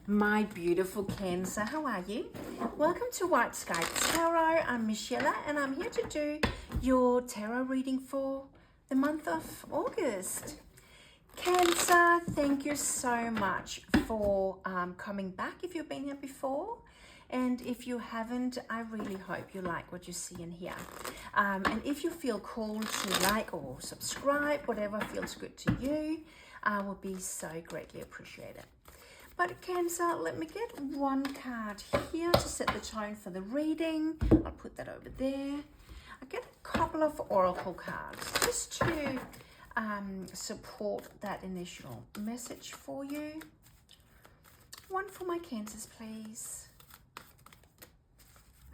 My beautiful Cancer, how are you? Welcome to White Sky Tarot. I'm Michelle and I'm here to do your tarot reading for the month of August. Cancer, thank you so much for coming back if you've been here before. And if you haven't, I really hope you like what you see in here. And if you feel called to like or subscribe, whatever feels good to you, I will be so greatly appreciated. But Cancer, let me get one card here to set the tone for the reading. I'll put that over there. I get a couple of oracle cards just to support that initial message for you. One for my Cancers, please.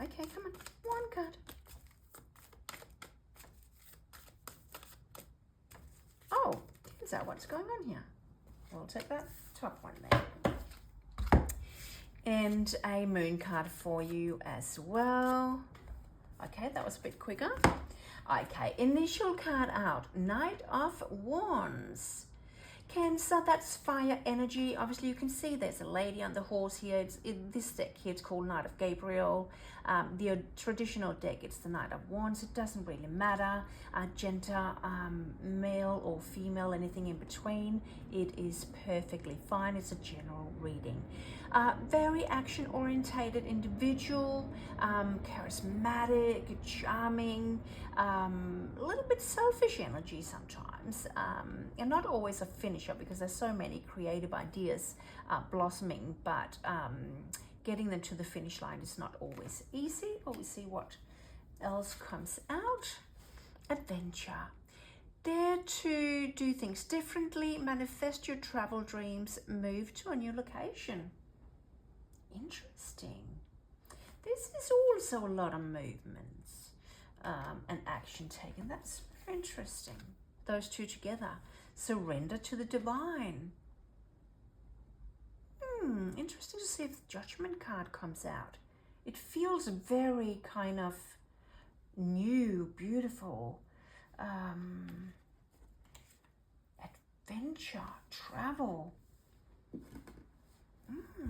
Okay, come on, one card. Oh, Cancer, what's going on here? We'll take that top one there. And a moon card for you as well. Okay, that was a bit quicker. Okay, initial card out, Knight of Wands. Cancer, that's fire energy. Obviously, you can see there's a lady on the horse here. This deck here, it's called Knight of Gabriel. The traditional deck, it's the Knight of Wands. It doesn't really matter, gender, male or female, anything in between. It is perfectly fine. It's a general reading. Very action-orientated individual, charismatic, charming, a little bit selfish energy sometimes, and not always a finisher because there's so many creative ideas blossoming, but getting them to the finish line is not always easy. But we see what else comes out. Adventure. Dare to do things differently, manifest your travel dreams, move to a new location. Interesting. This is also a lot of movements and action taken. That's very interesting. Those two together. Surrender to the divine. Interesting to see if the Judgment card comes out. It feels very kind of new, beautiful. Adventure, travel.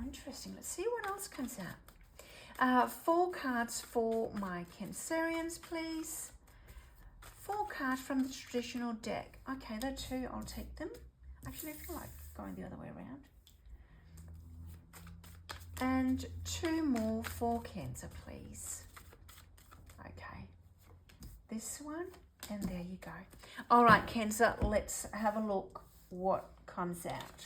Interesting. Let's see what else comes out. 4 cards for my Cancerians, please. 4 cards from the traditional deck. Okay, there are 2. I'll take them. Actually, I feel like going the other way around. And 2 more for Cancer, please. Okay. This one, and there you go. All right, Cancer, let's have a look what comes out.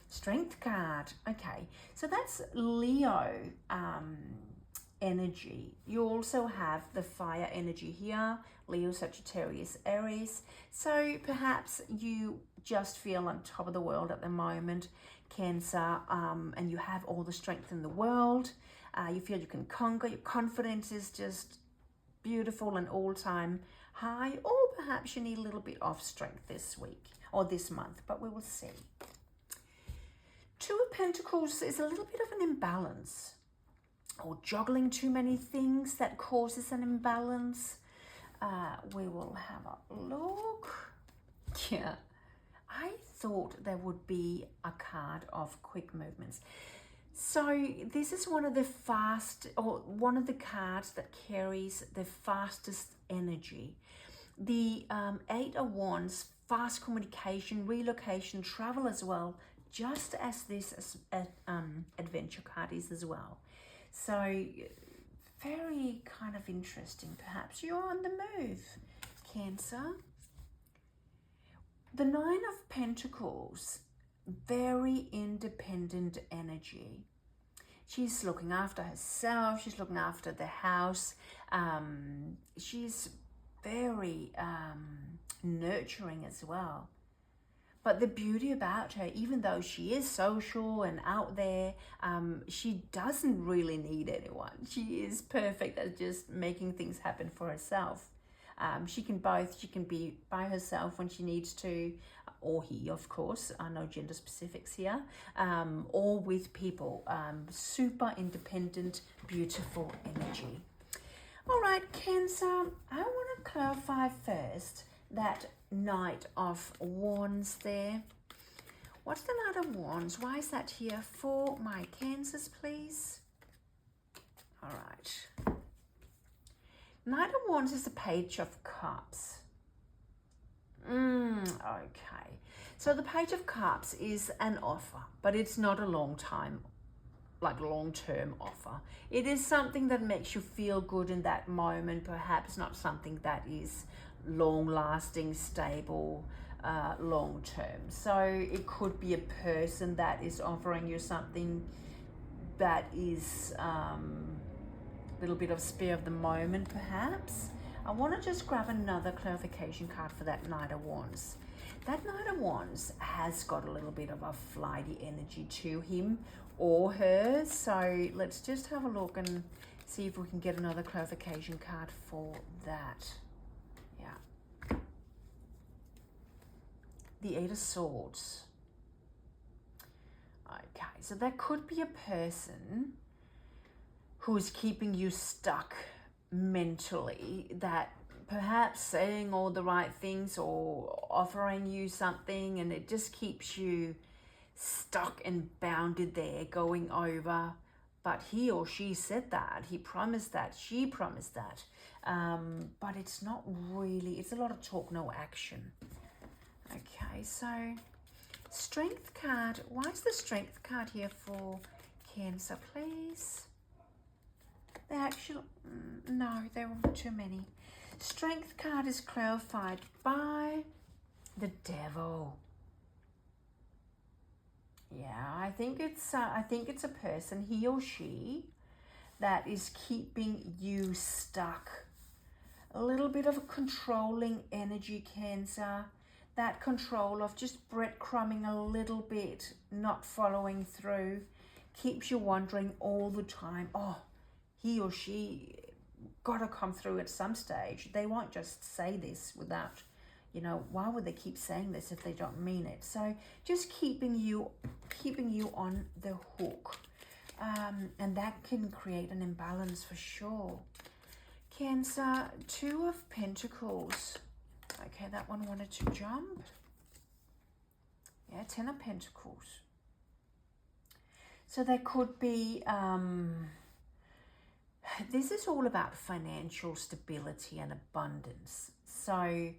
Strength card. Okay, so that's Leo energy. You also have the fire energy here, Leo, Sagittarius, Aries. So perhaps you just feel on top of the world at the moment, Cancer, and you have all the strength in the world. You feel you can conquer. Your confidence is just beautiful and all-time high, or perhaps you need a little bit of strength this week or this month, but we will see. 2 of Pentacles is a little bit of an imbalance or juggling too many things that causes an imbalance. We will have a look. Yeah, I thought there would be a card of quick movements. So this is one of the one of the cards that carries the fastest energy. The 8 of Wands, fast communication, relocation, travel as well, just as this adventure card is as well. So very kind of interesting. Perhaps you're on the move, Cancer. The 9 of Pentacles, very independent energy. She's looking after herself. She's looking after the house. She's very nurturing as well. But the beauty about her, even though she is social and out there, she doesn't really need anyone. She is perfect at just making things happen for herself. She can be by herself when she needs to, or he, of course, no gender specifics here, or with people. Super independent, beautiful energy. All right, Cancer, I want to clarify first that Knight of Wands there. What's the Knight of Wands? Why is that here for my Cancers, please? All right. Knight of Wands is the Page of Cups. Okay. So the Page of Cups is an offer, but it's not a long-term offer. It is something that makes you feel good in that moment, perhaps not something that is long-lasting, stable, long-term. So it could be a person that is offering you something that is a little bit of spur of the moment, perhaps. I want to just grab another clarification card for that Knight of Wands. That Knight of Wands has got a little bit of a flighty energy to him or her. So let's just have a look and see if we can get another clarification card for that. Yeah. The Eight of Swords. Okay, so that could be a person who is keeping you stuck mentally, that perhaps saying all the right things or offering you something, and it just keeps you stuck and bounded there, going over, but he or she said that, he promised that, she promised that, but it's not really, it's a lot of talk, no action. Okay, so Strength card. Why is the Strength card here for Cancer, please? They actually, no, there were too many. Strength card is clarified by the Devil. Yeah, I think it's a person, he or she, that is keeping you stuck. A little bit of a controlling energy, Cancer. That control of just breadcrumbing a little bit, not following through, keeps you wondering all the time, oh, he or she got to come through at some stage. They won't just say this without, you know, why would they keep saying this if they don't mean it? So just keeping you on the hook. And that can create an imbalance for sure. Cancer, Two of Pentacles. Okay, that one wanted to jump. Yeah, Ten of Pentacles. So there could be, this is all about financial stability and abundance. So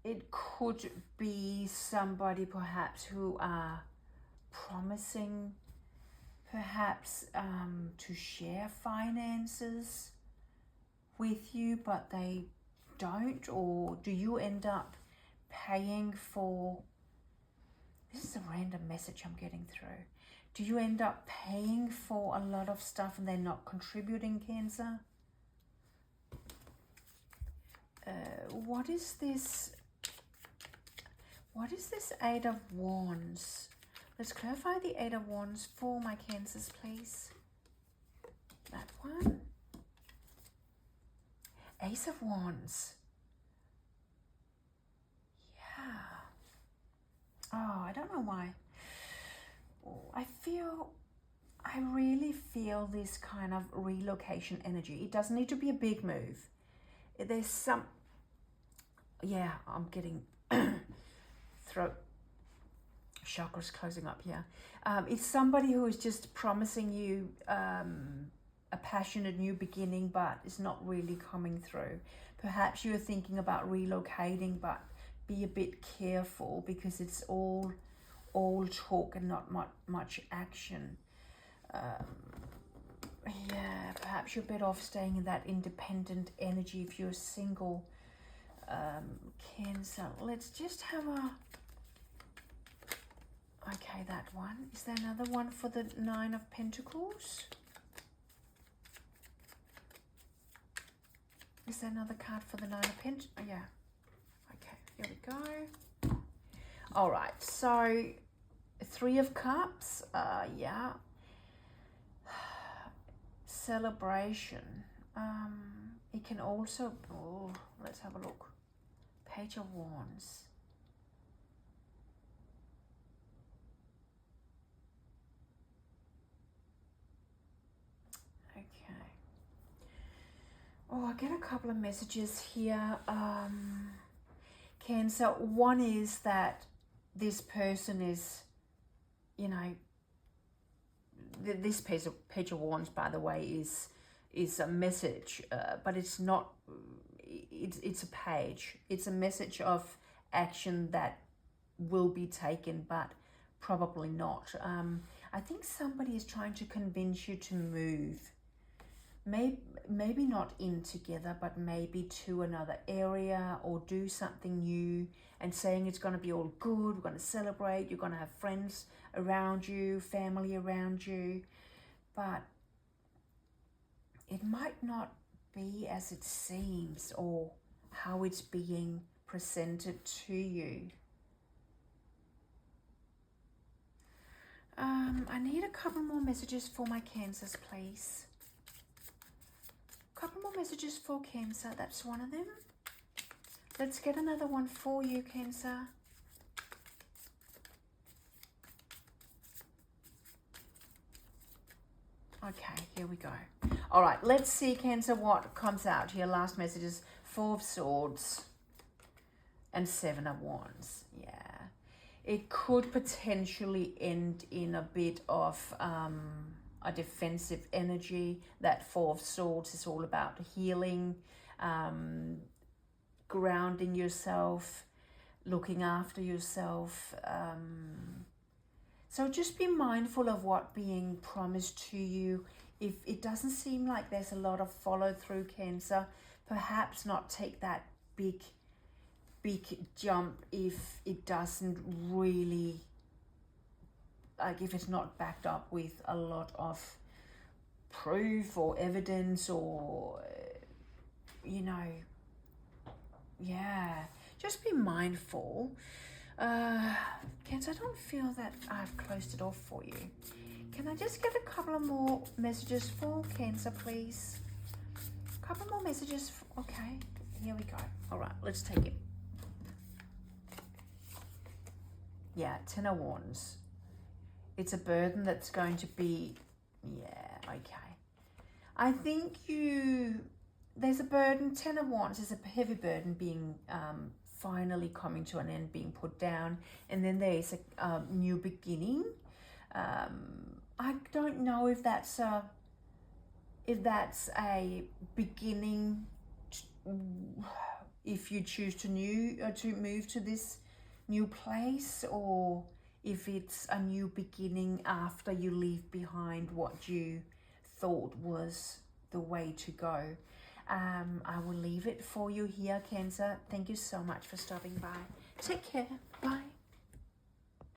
it could be somebody perhaps who are promising perhaps to share finances with you, but they don't, or do you end up paying for, this is a random message I'm getting through. Do you end up paying for a lot of stuff and they're not contributing, Cancer? What is this? What is this Eight of Wands? Let's clarify the Eight of Wands for my Cancers, please. That one. Ace of Wands. Yeah. Oh, I don't know why. I really feel this kind of relocation energy. It doesn't need to be a big move. There's some, yeah, I'm getting throat chakras closing up here. It's somebody who is just promising you a passionate new beginning, but it's not really coming through. Perhaps you're thinking about relocating, but be a bit careful because it's all talk and not much action. Yeah, perhaps you're better off staying in that independent energy if you're single. Cancer, let's just have a, okay, that one. Is there another one for the Nine of Pentacles? Is there another card for the Nine of Pentacles? Oh, yeah. Okay, here we go. All right, so Three of Cups. Yeah. Celebration. It can also, oh, let's have a look. Page of Wands. Okay. Oh, I get a couple of messages here. Cancer, one is that this person is, you know, this page of wands, by the way, is a message, but it's not. It's a page. It's a message of action that will be taken, but probably not. I think somebody is trying to convince you to move. Maybe not in together, but maybe to another area or do something new, and saying it's going to be all good, we're going to celebrate, you're going to have friends around you, family around you, but it might not be as it seems or how it's being presented to you. I need a couple more messages for my Cancers, please. Couple more messages for Cancer. That's one of them. Let's get another one for you, Cancer. Okay, here we go. All right, let's see, Cancer, what comes out here. Last messages: 4 of Swords and 7 of Wands. Yeah. It could potentially end in a bit of a defensive energy. That 4 of Swords is all about healing, grounding yourself, looking after yourself. So just be mindful of what being promised to you. If it doesn't seem like there's a lot of follow through, Cancer, perhaps not take that big jump if it doesn't really, like, if it's not backed up with a lot of proof or evidence, or, you know, yeah, just be mindful. Cancer, I don't feel that I've closed it off for you. Can I just get a couple of more messages for Cancer, please? A couple more messages. Okay, here we go. All right, let's take it. Yeah, 10 of Wands. It's a burden that's going to be, yeah, okay. I think there's a burden. 10 of Wands is a heavy burden being finally coming to an end, being put down, and then there's a new beginning. I don't know if that's a beginning, if you choose to move to this new place, or if it's a new beginning after you leave behind what you thought was the way to go. I will leave it for you here, Cancer. Thank you so much for stopping by. Take care.